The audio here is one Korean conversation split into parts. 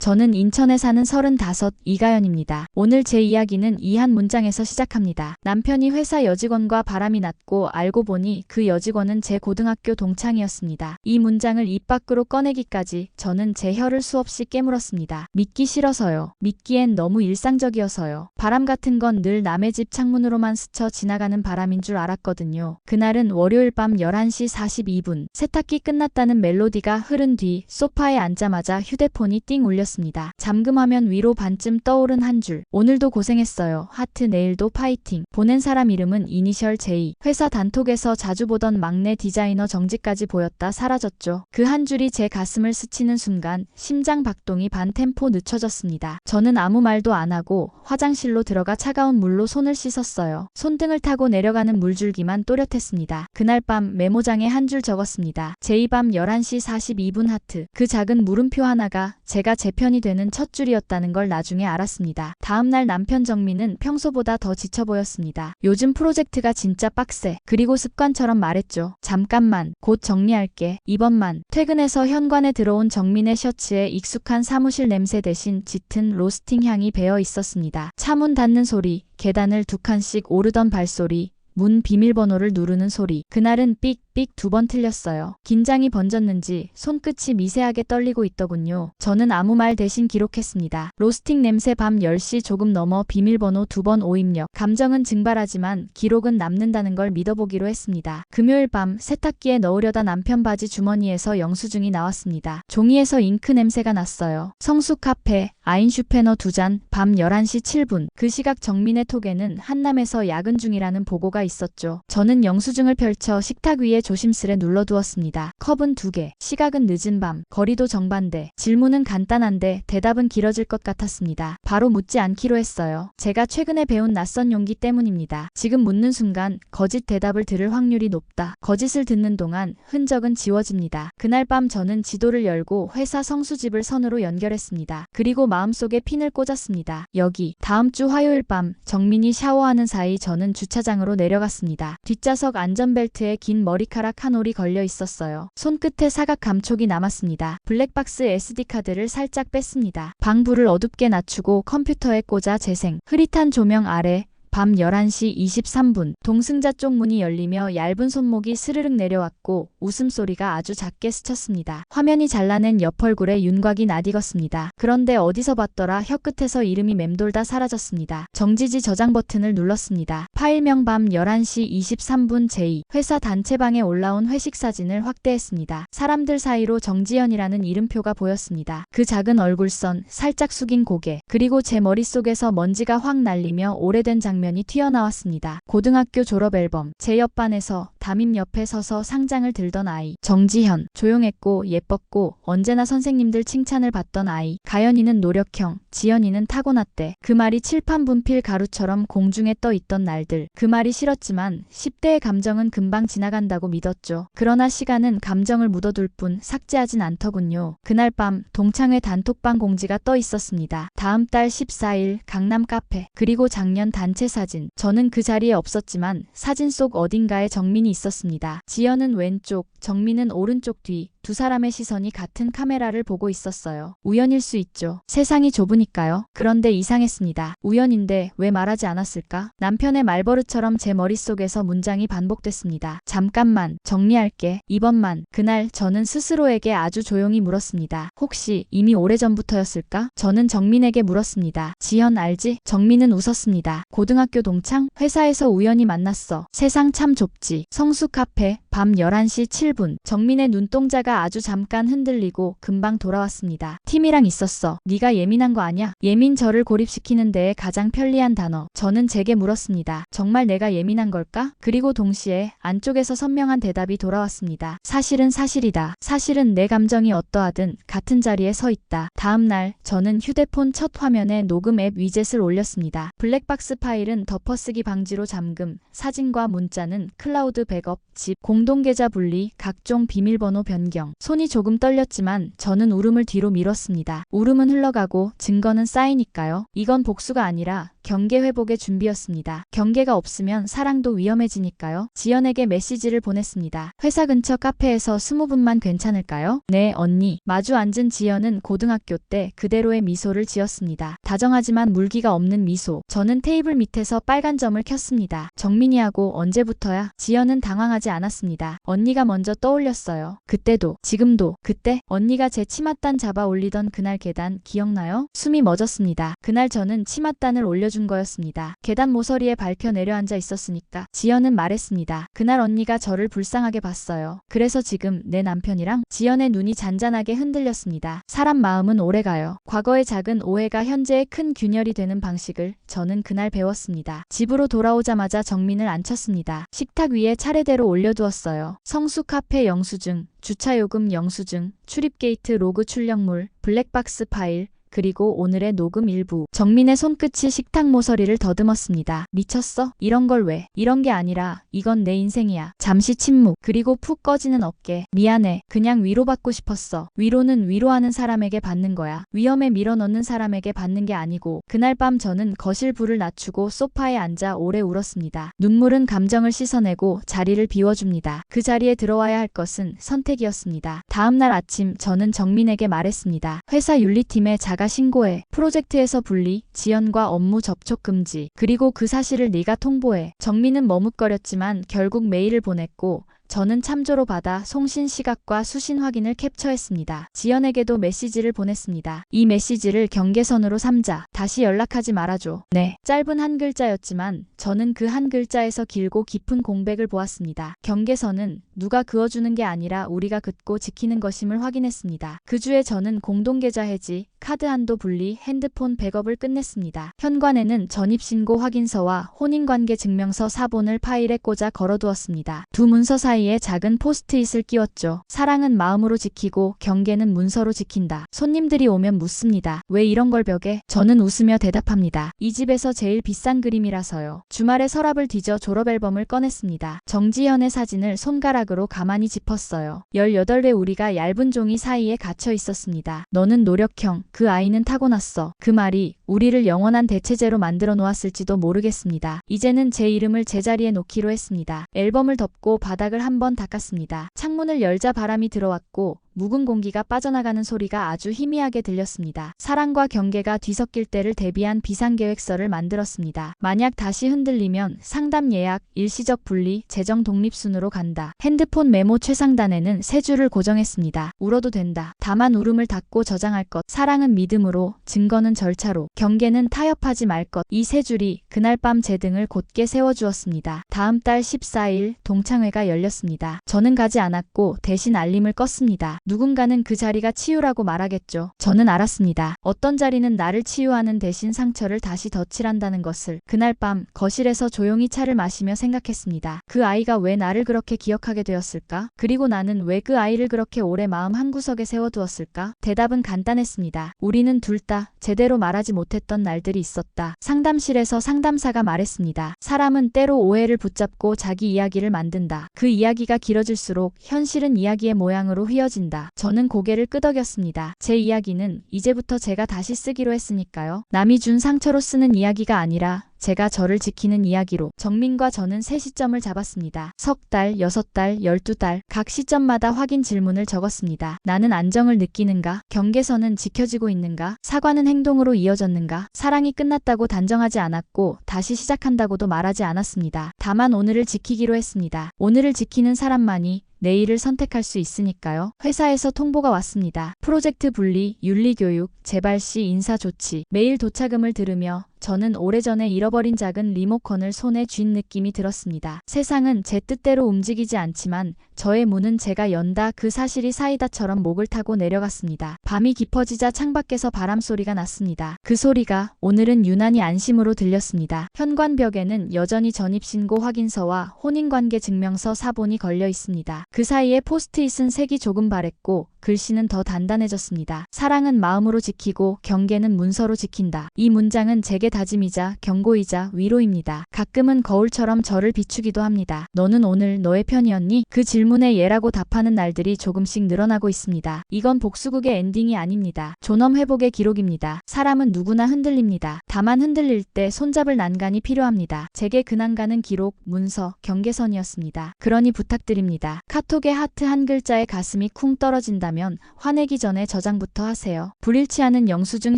저는 인천에 사는 35 이가연입니다. 오늘 제 이야기는 이 한 문장에서 시작합니다. 남편이 회사 여직원과 바람이 났고 알고 보니 그 여직원은 제 고등학교 동창이었습니다. 이 문장을 입 밖으로 꺼내기까지 저는 제 혀를 수없이 깨물었습니다. 믿기 싫어서요. 믿기엔 너무 일상적이어서요. 바람 같은 건 늘 남의 집 창문으로만 스쳐 지나가는 바람인 줄 알았거든요. 그날은 월요일 밤 11시 42분. 세탁기 끝났다는 멜로디가 흐른 뒤 소파에 앉자마자 휴대폰이 띵 울렸습니다. 잠금 화면 위로 반쯤 떠오른 한 줄. 오늘도 고생했어요. 하트 내일도 파이팅. 보낸 사람 이름은 이니셜 J. 회사 단톡에서 자주 보던 막내 디자이너 정지까지 보였다 사라졌죠. 그 한 줄이 제 가슴을 스치는 순간 심장 박동이 반 템포 늦춰졌습니다. 저는 아무 말도 안 하고 화장실로 들어가 차가운 물로 손을 씻었어요. 손등을 타고 내려가는 물줄기만 또렷했습니다. 그날 밤 메모장에 한 줄 적었습니다. J 밤 11시 42분 하트. 그 작은 물음표 하나가 제가 제 편이 되는 첫 줄이었다는 걸 나중에 알았습니다. 다음날 남편 정민은 평소보다 더 지쳐 보였습니다. 요즘 프로젝트가 진짜 빡세. 그리고 습관처럼 말했죠. 잠깐만, 곧 정리할게. 이번만. 퇴근해서 현관에 들어온 정민의 셔츠에 익숙한 사무실 냄새 대신 짙은 로스팅 향이 배어 있었습니다. 차문 닫는 소리, 계단을 2칸씩 오르던 발소리, 문 비밀번호를 누르는 소리. 그날은 삑삑 2번 틀렸어요. 긴장이 번졌는지 손끝이 미세하게 떨리고 있더군요. 저는 아무 말 대신 기록했습니다. 로스팅 냄새 밤 10시 조금 넘어 비밀번호 2번 오입력. 감정은 증발하지만 기록은 남는다는 걸 믿어보기로 했습니다. 금요일 밤 세탁기에 넣으려다 남편 바지 주머니에서 영수증이 나왔습니다. 종이에서 잉크 냄새가 났어요. 성수 카페, 아인슈페너 2잔, 밤 11시 7분. 그 시각 정민의 톡에는 한남에서 야근 중이라는 보고가 있었죠. 저는 영수증을 펼쳐 식탁 위에 조심스레 눌러두었습니다. 컵은 2개, 시각은 늦은 밤, 거리도 정반대. 질문은 간단한데 대답은 길어질 것 같았습니다. 바로 묻지 않기로 했어요. 제가 최근에 배운 낯선 용기 때문입니다. 지금 묻는 순간 거짓 대답을 들을 확률이 높다. 거짓을 듣는 동안 흔적은 지워집니다. 그날 밤 저는 지도를 열고 회사 성수집을 선으로 연결했습니다. 그리고 마음속에 핀을 꽂았습니다. 여기. 다음 주 화요일 밤 정민이 샤워하는 사이 저는 주차장으로 내려갔습니다. 뒷좌석 안전벨트에 긴 머리카락 한 올이 걸려 있었어요. 손끝에 사각 감촉이 남았습니다. 블랙박스 SD카드를 살짝 뺐습니다. 방 불을 어둡게 낮추고 컴퓨터에 꽂아 재생. 흐릿한 조명 아래 밤 11시 23분. 동승자 쪽 문이 열리며 얇은 손목이 스르륵 내려왔고 웃음소리가 아주 작게 스쳤습니다. 화면이 잘라낸 옆 얼굴에 윤곽이 낯익었습니다. 그런데 어디서 봤더라 혀끝에서 이름이 맴돌다 사라졌습니다. 정지지 저장 버튼을 눌렀습니다. 파일명 밤 11시 23분 J. 회사 단체방에 올라온 회식 사진을 확대했습니다. 사람들 사이로 정지연이라는 이름표가 보였습니다. 그 작은 얼굴선, 살짝 숙인 고개, 그리고 제 머릿속에서 먼지가 확 날리며 오래된 장면이 튀어나왔습니다. 고등학교 졸업 앨범. 제 옆반에서 담임 옆에 서서 상장을 들던 아이. 정지현. 조용했고 예뻤고 언제나 선생님들 칭찬을 받던 아이. 가연이는 노력형, 지연이는 타고났대. 그 말이 칠판 분필 가루처럼 공중에 떠 있던 날들. 그 말이 싫었지만 10대의 감정은 금방 지나간다고 믿었죠. 그러나 시간은 감정을 묻어둘 뿐 삭제하진 않더군요. 그날 밤 동창회 단톡방 공지가 떠 있었습니다. 다음 달 14일 강남 카페. 그리고 작년 단체 사진. 저는 그 자리에 없었지만 사진 속 어딘가에 정민이 있었습니다. 지연은 왼쪽, 정민은 오른쪽 뒤. 두 사람의 시선이 같은 카메라를 보고 있었어요. 우연일 수 있죠. 세상이 좁으니까요. 그런데 이상했습니다. 우연인데 왜 말하지 않았을까? 남편의 말버릇처럼 제 머릿속에서 문장이 반복됐습니다. 잠깐만, 정리할게. 이번만. 그날 저는 스스로에게 아주 조용히 물었습니다. 혹시 이미 오래전부터였을까? 저는 정민에게 물었습니다. 지현 알지? 정민은 웃었습니다. 고등학교 동창? 회사에서 우연히 만났어. 세상 참 좁지. 성수 카페. 밤 11시 7분. 정민의 눈동자가 아주 잠깐 흔들리고 금방 돌아왔습니다. 팀이랑 있었어. 네가 예민한 거 아냐? 예민 저를 고립시키는 데에 가장 편리한 단어. 저는 제게 물었습니다. 정말 내가 예민한 걸까? 그리고 동시에 안쪽에서 선명한 대답이 돌아왔습니다. 사실은 사실이다. 사실은 내 감정이 어떠하든 같은 자리에 서 있다. 다음 날 저는 휴대폰 첫 화면에 녹음 앱 위젯을 올렸습니다. 블랙박스 파일은 덮어쓰기 방지로 잠금, 사진과 문자는 클라우드 백업, 집, 공동계좌 분리, 각종 비밀번호 변경. 손이 조금 떨렸지만 저는 울음을 뒤로 밀었습니다. 울음은 흘러가고 증거는 쌓이니까요. 이건 복수가 아니라 경계 회복의 준비였습니다. 경계가 없으면 사랑도 위험해지니까요. 지연에게 메시지를 보냈습니다. 회사 근처 카페에서 20분만 괜찮을까요? 네, 언니. 마주 앉은 지연은 고등학교 때 그대로의 미소를 지었습니다. 다정하지만 물기가 없는 미소. 저는 테이블 밑에서 빨간 점을 켰습니다. 정민이하고 언제부터야? 지연은 당황하지 않았습니다. 언니가 먼저 떠올렸어요. 그때도, 지금도, 그때 언니가 제 치맛단 잡아 올리던 그날 계단 기억나요? 숨이 멎었습니다. 그날 저는 치맛단을 올려준 거였습니다. 계단 모서리에 밟혀 내려앉아 있었으니까. 지연은 말했습니다. 그날 언니가 저를 불쌍하게 봤어요. 그래서 지금 내 남편이랑. 지연의 눈이 잔잔하게 흔들렸습니다. 사람 마음은 오래가요. 과거의 작은 오해가 현재의 큰 균열이 되는 방식을 저는 그날 배웠습니다. 집으로 돌아오자마자 정민을 앉혔습니다. 식탁 위에 차례대로 올려두었어요. 성수 카페 영수증, 주차요금 영수증, 출입게이트 로그 출력물, 블랙박스 파일, 그리고 오늘의 녹음 일부. 정민의 손끝이 식탁 모서리를 더듬었습니다. 미쳤어? 이런 걸 왜? 이런 게 아니라 이건 내 인생이야. 잠시 침묵. 그리고 푹 꺼지는 어깨. 미안해. 그냥 위로받고 싶었어. 위로는 위로하는 사람에게 받는 거야. 위험에 밀어넣는 사람에게 받는 게 아니고. 그날 밤 저는 거실 불을 낮추고 소파에 앉아 오래 울었습니다. 눈물은 감정을 씻어내고 자리를 비워줍니다. 그 자리에 들어와야 할 것은 선택이었습니다. 다음 날 아침 저는 정민에게 말했습니다. 회사 윤리팀에 자가 신고해. 프로젝트에서 분리, 지연과 업무 접촉 금지. 그리고 그 사실을 네가 통보해. 정민은 머뭇거렸지만 결국 메일을 보냈고 저는 참조로 받아 송신 시각과 수신 확인을 캡처했습니다. 지연에게도 메시지를 보냈습니다. 이 메시지를 경계선으로 삼자. 다시 연락하지 말아줘. 네. 짧은 한 글자였지만 저는 그 한 글자에서 길고 깊은 공백을 보았습니다. 경계선은 누가 그어주는 게 아니라 우리가 긋고 지키는 것임을 확인했습니다. 그 주에 저는 공동계좌 해지, 카드 한도 분리, 핸드폰 백업을 끝냈습니다. 현관에는 전입신고 확인서와 혼인관계 증명서 사본을 파일에 꽂아 걸어두었습니다. 두 문서 사이에 작은 포스트잇을 끼웠죠. 사랑은 마음으로 지키고 경계는 문서로 지킨다. 손님들이 오면 묻습니다. 왜 이런 걸 벽에? 저는 웃으며 대답합니다. 이 집에서 제일 비싼 그림이라서요. 주말에 서랍을 뒤져 졸업앨범을 꺼냈습니다. 정지현의 사진을 손가락으로 가만히 짚었어요. 18회 우리가 얇은 종이 사이에 갇혀 있었습니다. 너는 노력형, 그 아이는 타고났어. 그 말이 우리를 영원한 대체제로 만들어 놓았을지도 모르겠습니다. 이제는 제 이름을 제자리에 놓기로 했습니다. 앨범을 덮고 바닥을 한번 닦았습니다. 창문을 열자 바람이 들어왔고 묵은 공기가 빠져나가는 소리가 아주 희미하게 들렸습니다. 사랑과 경계가 뒤섞일 때를 대비한 비상계획서를 만들었습니다. 만약 다시 흔들리면 상담 예약, 일시적 분리, 재정 독립순으로 간다. 핸드폰 메모 최상단에는 3줄을 고정했습니다. 울어도 된다. 다만 울음을 닫고 저장할 것. 사랑은 믿음으로, 증거는 절차로, 경계는 타협하지 말 것. 이 3줄이 그날 밤 제 등을 곧게 세워주었습니다. 다음 달 14일 동창회가 열렸습니다. 저는 가지 않았고 대신 알림을 껐습니다. 누군가는 그 자리가 치유라고 말하겠죠. 저는 알았습니다. 어떤 자리는 나를 치유하는 대신 상처를 다시 덧칠한다는 것을. 그날 밤 거실에서 조용히 차를 마시며 생각했습니다. 그 아이가 왜 나를 그렇게 기억하게 되었을까? 그리고 나는 왜 그 아이를 그렇게 오래 마음 한구석에 세워두었을까? 대답은 간단했습니다. 우리는 둘 다 제대로 말하지 못했던 날들이 있었다. 상담실에서 상담사가 말했습니다. 사람은 때로 오해를 붙잡고 자기 이야기를 만든다. 그 이야기가 길어질수록 현실은 이야기의 모양으로 휘어진다. 저는 고개를 끄덕였습니다. 제 이야기는 이제부터 제가 다시 쓰기로 했으니까요. 남이 준 상처로 쓰는 이야기가 아니라 제가 저를 지키는 이야기로. 정민과 저는 세 시점을 잡았습니다. 석 달, 6달, 12달. 각 시점마다 확인 질문을 적었습니다. 나는 안정을 느끼는가? 경계선은 지켜지고 있는가? 사과는 행동으로 이어졌는가? 사랑이 끝났다고 단정하지 않았고 다시 시작한다고도 말하지 않았습니다. 다만 오늘을 지키기로 했습니다. 오늘을 지키는 사람만이 내일을 선택할 수 있으니까요. 회사에서 통보가 왔습니다. 프로젝트 분리, 윤리교육, 재발 시 인사 조치. 메일 도착음을 들으며 저는 오래전에 잃어버린 작은 리모컨을 손에 쥔 느낌이 들었습니다. 세상은 제 뜻대로 움직이지 않지만 저의 문은 제가 연다. 그 사실이 사이다처럼 목을 타고 내려갔습니다. 밤이 깊어지자 창밖에서 바람소리가 났습니다. 그 소리가 오늘은 유난히 안심으로 들렸습니다. 현관벽에는 여전히 전입신고 확인서와 혼인관계 증명서 사본이 걸려 있습니다. 그 사이에 포스트잇은 색이 조금 바랬고 글씨는 더 단단해졌습니다. 사랑은 마음으로 지키고 경계는 문서로 지킨다. 이 문장은 제게 다짐이자 경고이자 위로입니다. 가끔은 거울처럼 저를 비추기도 합니다. 너는 오늘 너의 편이었니? 그 질문에 예라고 답하는 날들이 조금씩 늘어나고 있습니다. 이건 복수극의 엔딩이 아닙니다. 존엄 회복의 기록입니다. 사람은 누구나 흔들립니다. 다만 흔들릴 때 손잡을 난간이 필요합니다. 제게 그 난간은 기록, 문서, 경계선이었습니다. 그러니 부탁드립니다. 카톡의 하트 한 글자에 가슴이 쿵 떨어진다면 화내기 전에 저장부터 하세요. 불일치 않은 영수증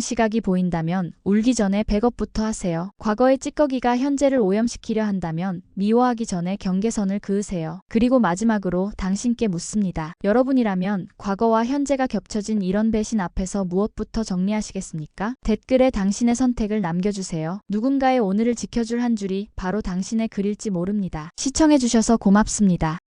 시각이 보인다면 울기 전에 백업부터 하세요. 과거의 찌꺼기가 현재를 오염시키려 한다면 미워하기 전에 경계선을 그으세요. 그리고 마지막으로 당신께 묻습니다. 여러분이라면 과거와 현재가 겹쳐진 이런 배신 앞에서 무엇부터 정리하시겠습니까? 댓글에 당신의 선택을 남겨주세요. 누군가의 오늘을 지켜줄 한 줄이 바로 당신의 글일지 모릅니다. 시청해주셔서 고맙습니다.